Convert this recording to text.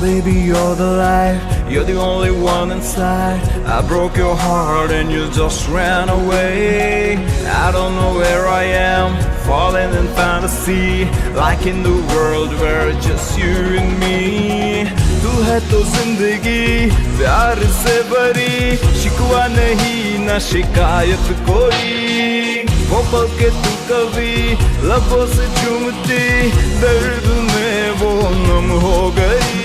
baby, you're the light, you're the only one inside. I broke your heart and you just ran away. I don't know where I am, falling in fantasy, like in the world where it's just you and me. Tu hai to zindagi pyar se bari, shikwa nahi na shikayat koi, wo pal ke tu kabhi labon se chumti, dard mein wo nam ho gayi،